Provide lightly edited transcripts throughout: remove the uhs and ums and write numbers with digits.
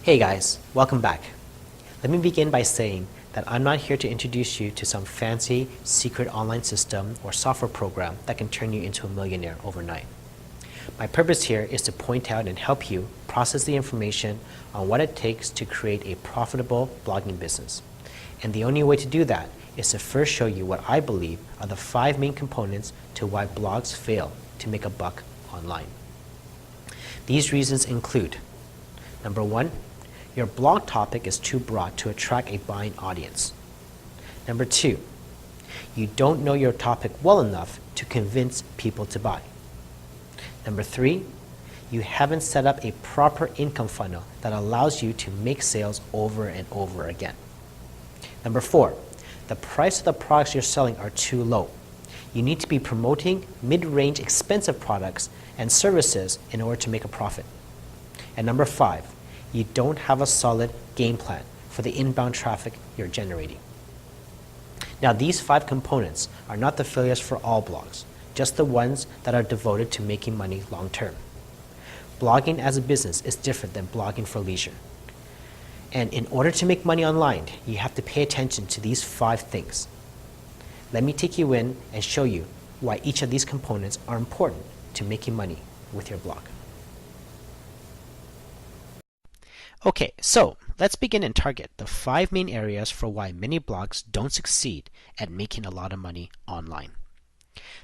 Hey guys, welcome back. Let me begin by saying that I'm not here to introduce you to some fancy secret online system or software program that can turn you into a millionaire overnight. My purpose here is to point out and help you process the information on what it takes to create a profitable blogging business. And the only way to do that is to first show you what I believe are the 5 main components to why blogs fail to make a buck online. These reasons include: number 1, your blog topic is too broad to attract a buying audience. Number 2, you don't know your topic well enough to convince people to buy. Number 3, you haven't set up a proper income funnel that allows you to make sales over and over again. Number 4, the price of the products you're selling are too low. You need to be promoting mid-range expensive products and services in order to make a profit. And number 5, you don't have a solid game plan for the inbound traffic you're generating. Now, these 5 components are not the failures for all blogs, just the ones that are devoted to making money long term. Blogging as a business is different than blogging for leisure. And in order to make money online, you have to pay attention to these 5 things. Let me take you in and show you why each of these components are important to making money with your blog. Okay, so let's begin and target the 5 main areas for why many blogs don't succeed at making a lot of money online.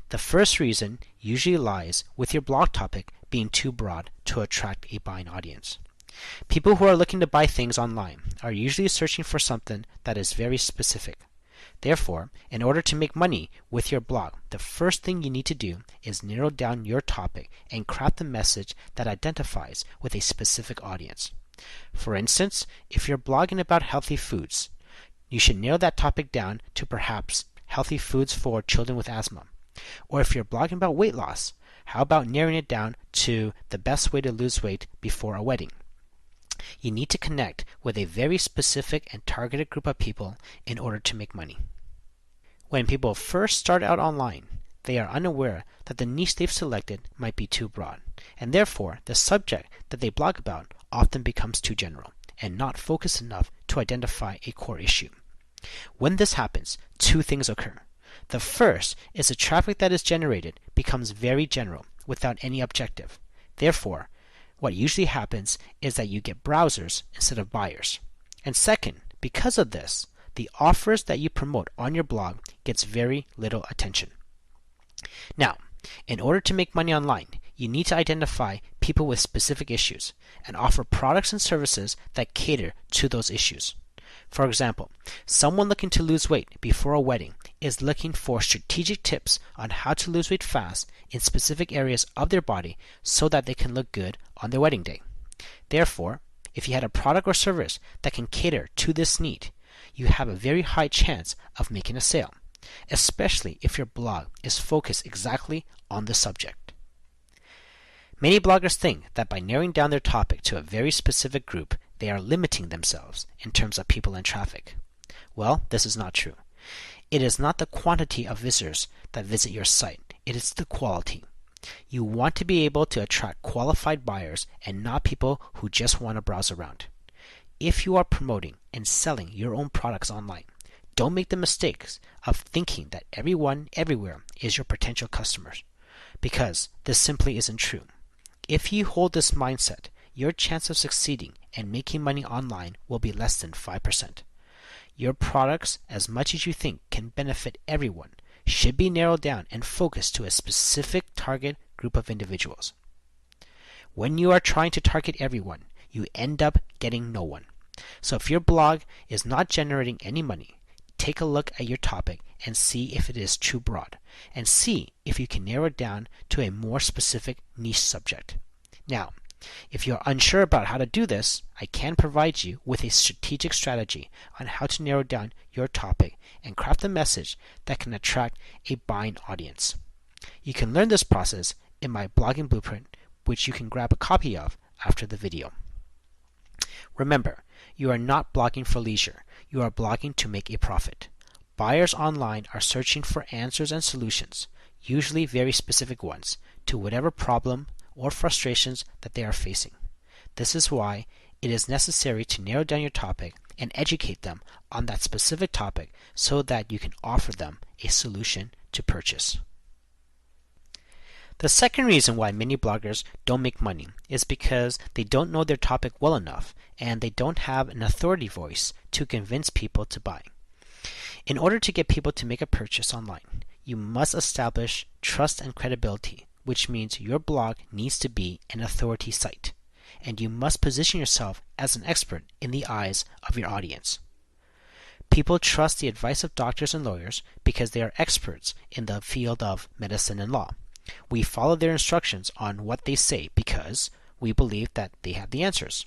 The first reason usually lies with your blog topic being too broad to attract a buying audience. People who are looking to buy things online are usually searching for something that is very specific. Therefore, in order to make money with your blog, the first thing you need to do is narrow down your topic and craft a message that identifies with a specific audience. For instance, if you're blogging about healthy foods, you should narrow that topic down to perhaps healthy foods for children with asthma. Or if you're blogging about weight loss, how about narrowing it down to the best way to lose weight before a wedding? You need to connect with a very specific and targeted group of people in order to make money. When people first start out online, they are unaware that the niche they've selected might be too broad, and therefore the subject that they blog about often becomes too general and not focused enough to identify a core issue. When this happens, 2 things occur. The first is the traffic that is generated becomes very general without any objective. Therefore, what usually happens is that you get browsers instead of buyers. And second, because of this, the offers that you promote on your blog gets very little attention. Now, in order to make money online, you need to identify people with specific issues and offer products and services that cater to those issues. For example, someone looking to lose weight before a wedding is looking for strategic tips on how to lose weight fast in specific areas of their body so that they can look good on their wedding day. Therefore, if you had a product or service that can cater to this need, you have a very high chance of making a sale, especially if your blog is focused exactly on the subject. Many bloggers think that by narrowing down their topic to a very specific group, they are limiting themselves in terms of people and traffic. Well, this is not true. It is not the quantity of visitors that visit your site, it is the quality. You want to be able to attract qualified buyers and not people who just want to browse around. If you are promoting and selling your own products online, don't make the mistakes of thinking that everyone everywhere is your potential customers, because this simply isn't true. If you hold this mindset, your chance of succeeding and making money online will be less than 5%. Your products, as much as you think can benefit everyone, should be narrowed down and focused to a specific target group of individuals. When you are trying to target everyone, you end up getting no one. So if your blog is not generating any money, take a look at your topic and see if it is too broad, and see if you can narrow it down to a more specific niche subject. Now, if you're unsure about how to do this, I can provide you with a strategic strategy on how to narrow down your topic and craft a message that can attract a buying audience. You can learn this process in my blogging blueprint, which you can grab a copy of after the video. Remember, you are not blogging for leisure. You are blogging to make a profit. Buyers online are searching for answers and solutions, usually very specific ones, to whatever problem or frustrations that they are facing. This is why it is necessary to narrow down your topic and educate them on that specific topic so that you can offer them a solution to purchase. The second reason why many bloggers don't make money is because they don't know their topic well enough and they don't have an authority voice to convince people to buy. In order to get people to make a purchase online, you must establish trust and credibility, which means your blog needs to be an authority site, and you must position yourself as an expert in the eyes of your audience. People trust the advice of doctors and lawyers because they are experts in the field of medicine and law. We follow their instructions on what they say because we believe that they have the answers.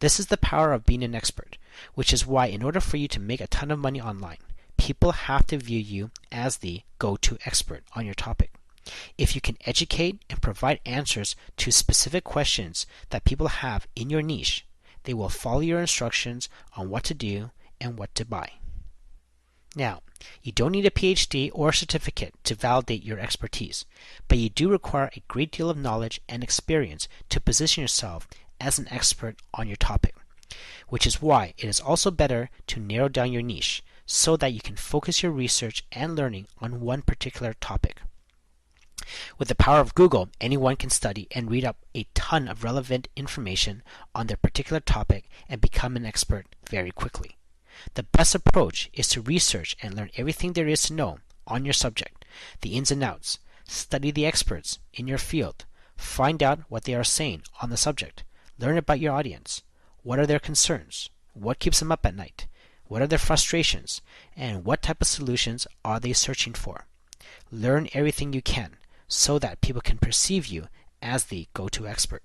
This is the power of being an expert, which is why in order for you to make a ton of money online, people have to view you as the go-to expert on your topic. If you can educate and provide answers to specific questions that people have in your niche, they will follow your instructions on what to do and what to buy. Now, you don't need a PhD or a certificate to validate your expertise, but you do require a great deal of knowledge and experience to position yourself as an expert on your topic, which is why it is also better to narrow down your niche so that you can focus your research and learning on one particular topic. With the power of Google, anyone can study and read up a ton of relevant information on their particular topic and become an expert very quickly. The best approach is to research and learn everything there is to know on your subject, the ins and outs. Study the experts in your field. Find out what they are saying on the subject. Learn about your audience. What are their concerns? What keeps them up at night? What are their frustrations? And what type of solutions are they searching for? Learn everything you can so that people can perceive you as the go-to expert.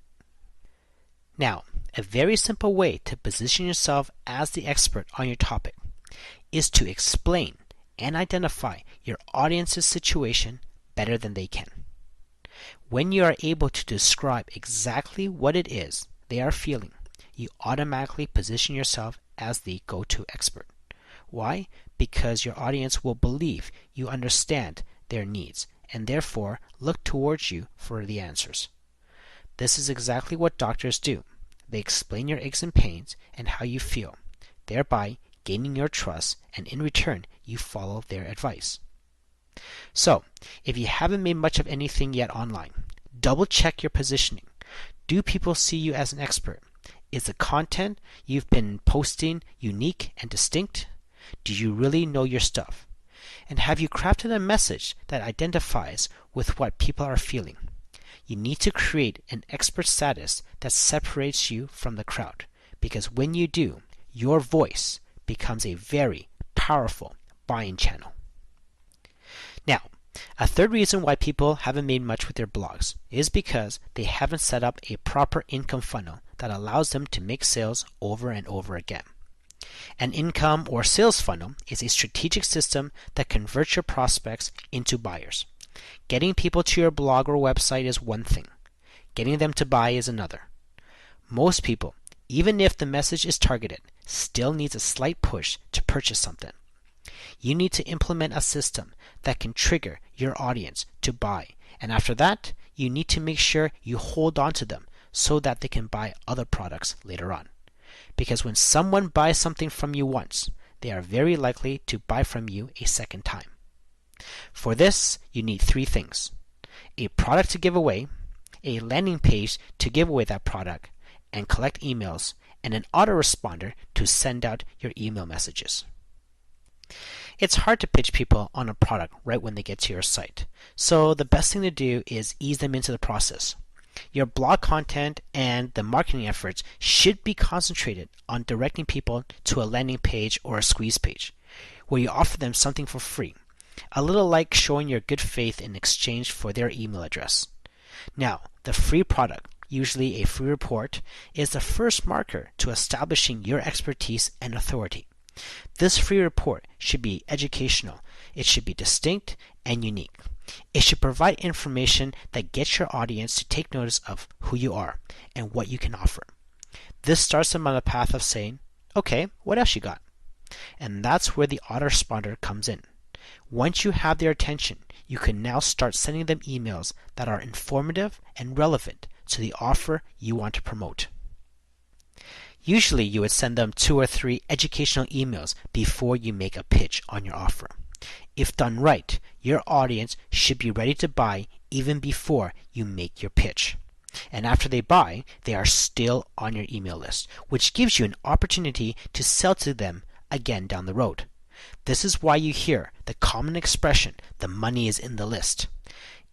Now, a very simple way to position yourself as the expert on your topic is to explain and identify your audience's situation better than they can. When you are able to describe exactly what it is they are feeling, you automatically position yourself as the go-to expert. Why? Because your audience will believe you understand their needs and therefore look towards you for the answers. This is exactly what doctors do. They explain your aches and pains and how you feel, thereby gaining your trust, and in return, you follow their advice. So, if you haven't made much of anything yet online, double check your positioning. Do people see you as an expert? Is the content you've been posting unique and distinct? Do you really know your stuff? And have you crafted a message that identifies with what people are feeling? You need to create an expert status that separates you from the crowd, because when you do, your voice becomes a very powerful buying channel. Now, a third reason why people haven't made much with their blogs is because they haven't set up a proper income funnel that allows them to make sales over and over again. An income or sales funnel is a strategic system that converts your prospects into buyers. Getting people to your blog or website is one thing. Getting them to buy is another. Most people, even if the message is targeted, still needs a slight push to purchase something. You need to implement a system that can trigger your audience to buy, and after that, you need to make sure you hold on to them so that they can buy other products later on. Because when someone buys something from you once, they are very likely to buy from you a second time. For this, you need three things: a product to give away, a landing page to give away that product, and collect emails, and an autoresponder to send out your email messages. It's hard to pitch people on a product right when they get to your site, so the best thing to do is ease them into the process. Your blog content and the marketing efforts should be concentrated on directing people to a landing page or a squeeze page, where you offer them something for free, a little like showing your good faith in exchange for their email address. Now, the free product, usually a free report, is the first marker to establishing your expertise and authority. This free report should be educational, it should be distinct and unique. It should provide information that gets your audience to take notice of who you are and what you can offer. This starts them on the path of saying, okay, what else you got? And that's where the autoresponder comes in. Once you have their attention, you can now start sending them emails that are informative and relevant to the offer you want to promote. Usually you would send them 2 or 3 educational emails before you make a pitch on your offer. If done right, your audience should be ready to buy even before you make your pitch. And after they buy, they are still on your email list, which gives you an opportunity to sell to them again down the road. This is why you hear the common expression, the money is in the list.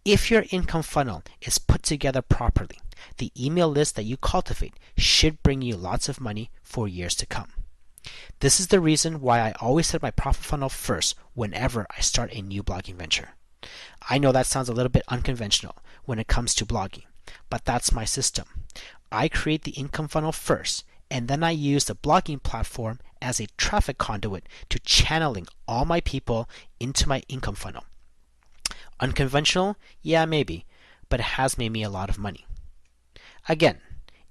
If your income funnel is put together properly, the email list that you cultivate should bring you lots of money for years to come. This is the reason why I always set my profit funnel first whenever I start a new blogging venture. I know that sounds a little bit unconventional when it comes to blogging, but that's my system. I create the income funnel first, and then I use the blogging platform as a traffic conduit to channeling all my people into my income funnel. Unconventional? Yeah, maybe, but it has made me a lot of money. Again,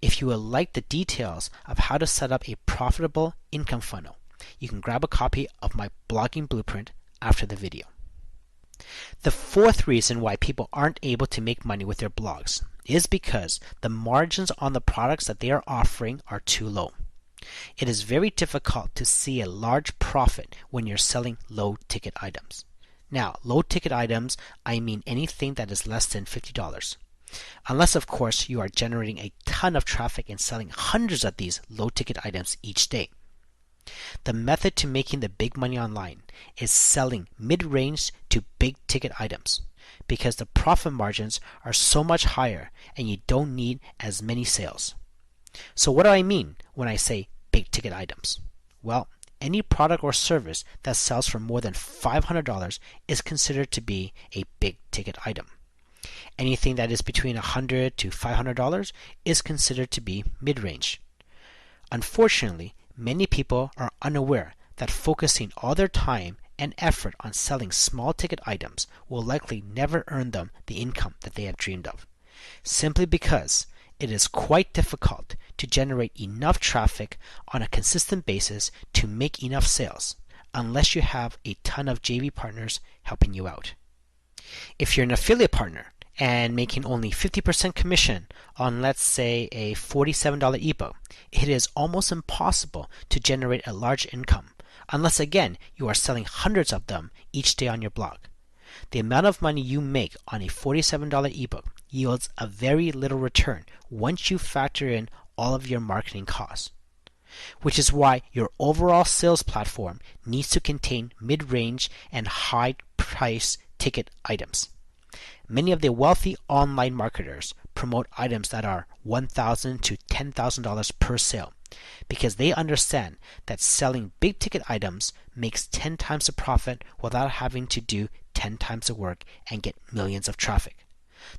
if you would like the details of how to set up a profitable income funnel, you can grab a copy of my blogging blueprint after the video. The fourth reason why people aren't able to make money with their blogs is because the margins on the products that they are offering are too low. It is very difficult to see a large profit when you're selling low-ticket items. Now, low-ticket items, I mean anything that is less than $50. Unless, of course, you are generating a ton of traffic and selling hundreds of these low-ticket items each day. The method to making the big money online is selling mid-range to big-ticket items because the profit margins are so much higher and you don't need as many sales. So what do I mean when I say big-ticket items? Well, any product or service that sells for more than $500 is considered to be a big-ticket item. Anything that is between $100 to $500 is considered to be mid-range. Unfortunately, many people are unaware that focusing all their time and effort on selling small ticket items will likely never earn them the income that they have dreamed of, simply because it is quite difficult to generate enough traffic on a consistent basis to make enough sales unless you have a ton of JV partners helping you out. If you're an affiliate partner and making only 50% commission on, let's say, a $47 ebook, it is almost impossible to generate a large income unless, again, you are selling hundreds of them each day on your blog. The amount of money you make on a $47 ebook yields a very little return once you factor in all of your marketing costs, which is why your overall sales platform needs to contain mid-range and high-price ticket items. Many of the wealthy online marketers promote items that are $1,000 to $10,000 per sale because they understand that selling big ticket items makes 10 times the profit without having to do 10 times the work and get millions of traffic.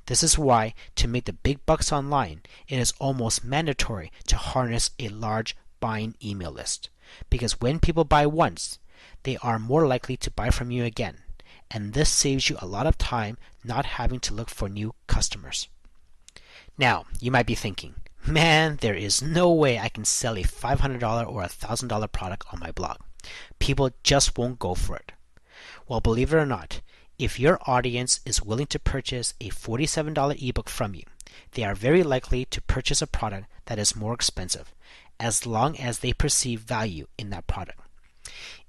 This is why, to make the big bucks online, it is almost mandatory to harness a large buying email list, because when people buy once, they are more likely to buy from you again, and this saves you a lot of time not having to look for new customers. Now, you might be thinking, man, there is no way I can sell a $500 or $1,000 product on my blog. People just won't go for it. Well, believe it or not, if your audience is willing to purchase a $47 ebook from you, they are very likely to purchase a product that is more expensive, as long as they perceive value in that product.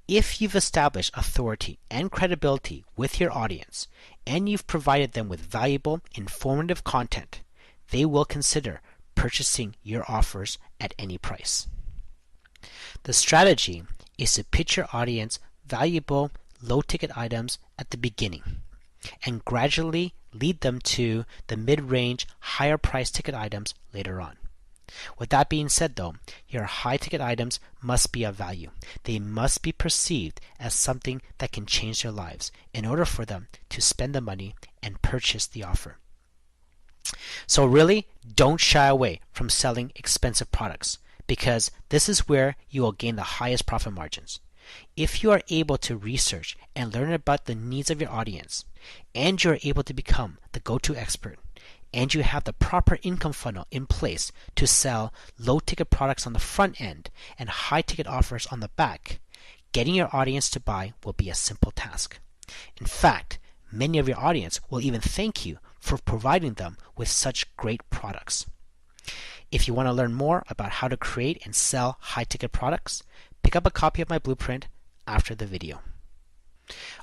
If you've established authority and credibility with your audience, and you've provided them with valuable, informative content, they will consider purchasing your offers at any price. The strategy is to pitch your audience valuable, low-ticket items at the beginning and gradually lead them to the mid-range, higher-priced ticket items later on. With that being said, though, your high-ticket items must be of value. They must be perceived as something that can change their lives in order for them to spend the money and purchase the offer. So really, don't shy away from selling expensive products, because this is where you will gain the highest profit margins. If you are able to research and learn about the needs of your audience, and you are able to become the go-to expert, and you have the proper income funnel in place to sell low-ticket products on the front end and high-ticket offers on the back, getting your audience to buy will be a simple task. In fact, many of your audience will even thank you for providing them with such great products. If you want to learn more about how to create and sell high-ticket products, pick up a copy of my blueprint after the video.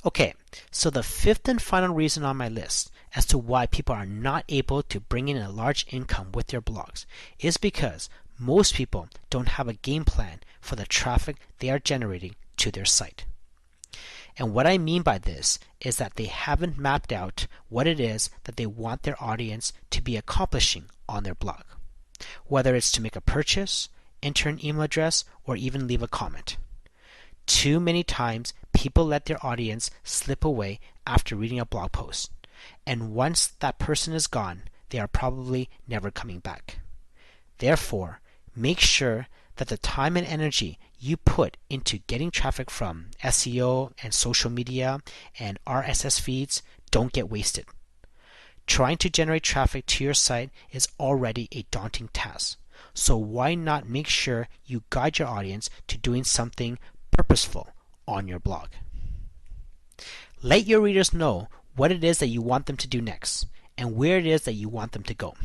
Okay, so the fifth and final reason on my list as to why people are not able to bring in a large income with their blogs is because most people don't have a game plan for the traffic they are generating to their site. And what I mean by this is that they haven't mapped out what it is that they want their audience to be accomplishing on their blog, whether it's to make a purchase, enter an email address, or even leave a comment. Too many times, people let their audience slip away after reading a blog post, and once that person is gone, they are probably never coming back. Therefore, make sure that the time and energy you put into getting traffic from SEO and social media and RSS feeds don't get wasted. Trying to generate traffic to your site is already a daunting task, so why not make sure you guide your audience to doing something purposeful on your blog? Let your readers know what it is that you want them to do next and where it is that you want them to go.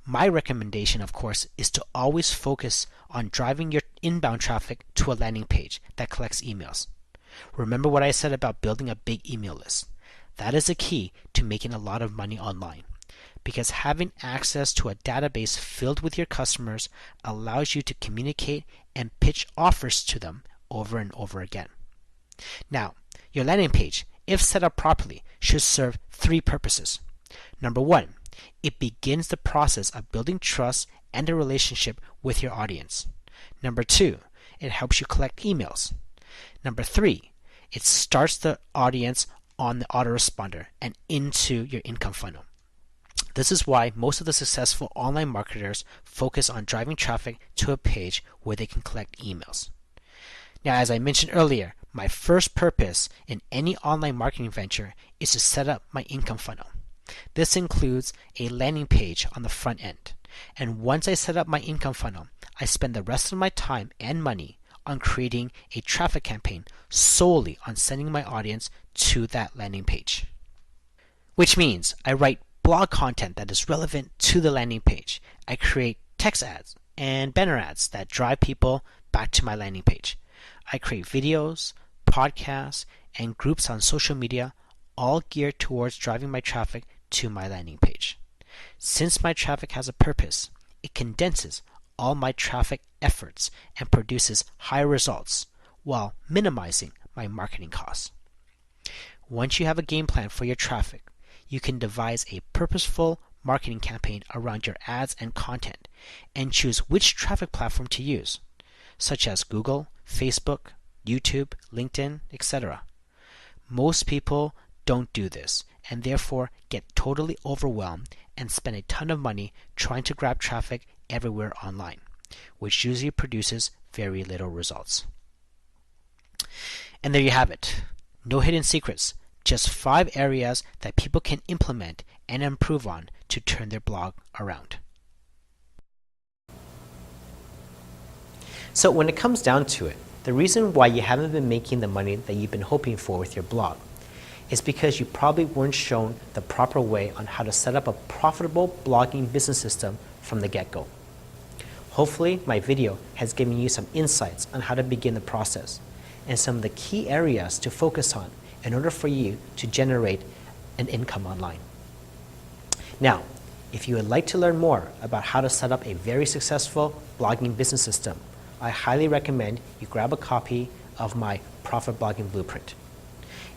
My recommendation, of course, is to always focus on driving your inbound traffic to a landing page that collects emails. Remember what I said about building a big email list. That is the key to making a lot of money online, because having access to a database filled with your customers allows you to communicate and pitch offers to them over and over again. Now, your landing page, if set up properly, should serve three purposes. Number one, it begins the process of building trust and a relationship with your audience. Number two, it helps you collect emails. Number three, it starts the audience on the autoresponder and into your income funnel. This is why most of the successful online marketers focus on driving traffic to a page where they can collect emails. Now, as I mentioned earlier, my first purpose in any online marketing venture is to set up my income funnel. This includes a landing page on the front end. And once I set up my income funnel, I spend the rest of my time and money on creating a traffic campaign solely on sending my audience to that landing page. Which means I write blog content that is relevant to the landing page. I create text ads and banner ads that drive people back to my landing page. I create videos, podcasts, and groups on social media, all geared towards driving my traffic to my landing page. Since my traffic has a purpose, it condenses all my traffic efforts and produces higher results while minimizing my marketing costs. Once you have a game plan for your traffic, you can devise a purposeful marketing campaign around your ads and content and choose which traffic platform to use, such as Google, Facebook, YouTube, LinkedIn, etc. Most people don't do this and therefore get totally overwhelmed and spend a ton of money trying to grab traffic everywhere online, which usually produces very little results. And there you have it. No hidden secrets, just 5 areas that people can implement and improve on to turn their blog around. So when it comes down to it, the reason why you haven't been making the money that you've been hoping for with your blog is because you probably weren't shown the proper way on how to set up a profitable blogging business system from the get-go. Hopefully, my video has given you some insights on how to begin the process and some of the key areas to focus on in order for you to generate an income online. Now, if you would like to learn more about how to set up a very successful blogging business system, I highly recommend you grab a copy of my Profit Blogging Blueprint.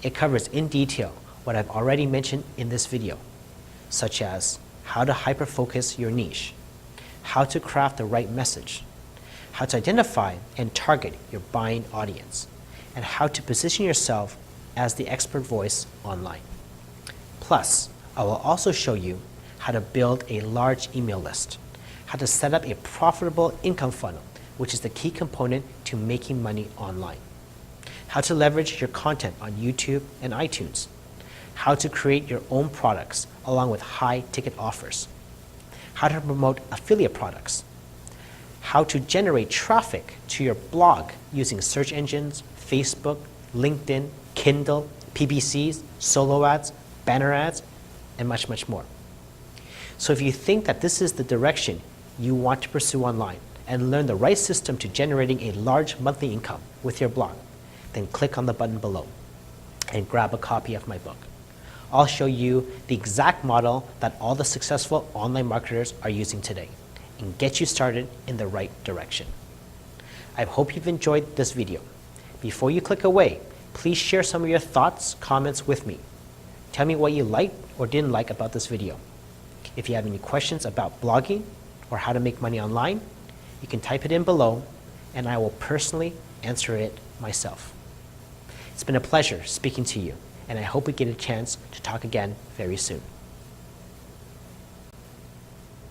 It covers in detail what I've already mentioned in this video, such as how to hyper-focus your niche, how to craft the right message, how to identify and target your buying audience, and how to position yourself as the expert voice online. Plus, I will also show you how to build a large email list, how to set up a profitable income funnel, which is the key component to making money online, how to leverage your content on YouTube and iTunes, how to create your own products along with high-ticket offers, how to promote affiliate products, how to generate traffic to your blog using search engines, Facebook, LinkedIn, Kindle, PPCs, solo ads, banner ads, and much, much more. So if you think that this is the direction you want to pursue online and learn the right system to generating a large monthly income with your blog, then click on the button below and grab a copy of my book. I'll show you the exact model that all the successful online marketers are using today and get you started in the right direction. I hope you've enjoyed this video. Before you click away, please share some of your thoughts, comments with me. Tell me what you liked or didn't like about this video. If you have any questions about blogging or how to make money online, you can type it in below and I will personally answer it myself. It's been a pleasure speaking to you, and I hope we get a chance to talk again very soon.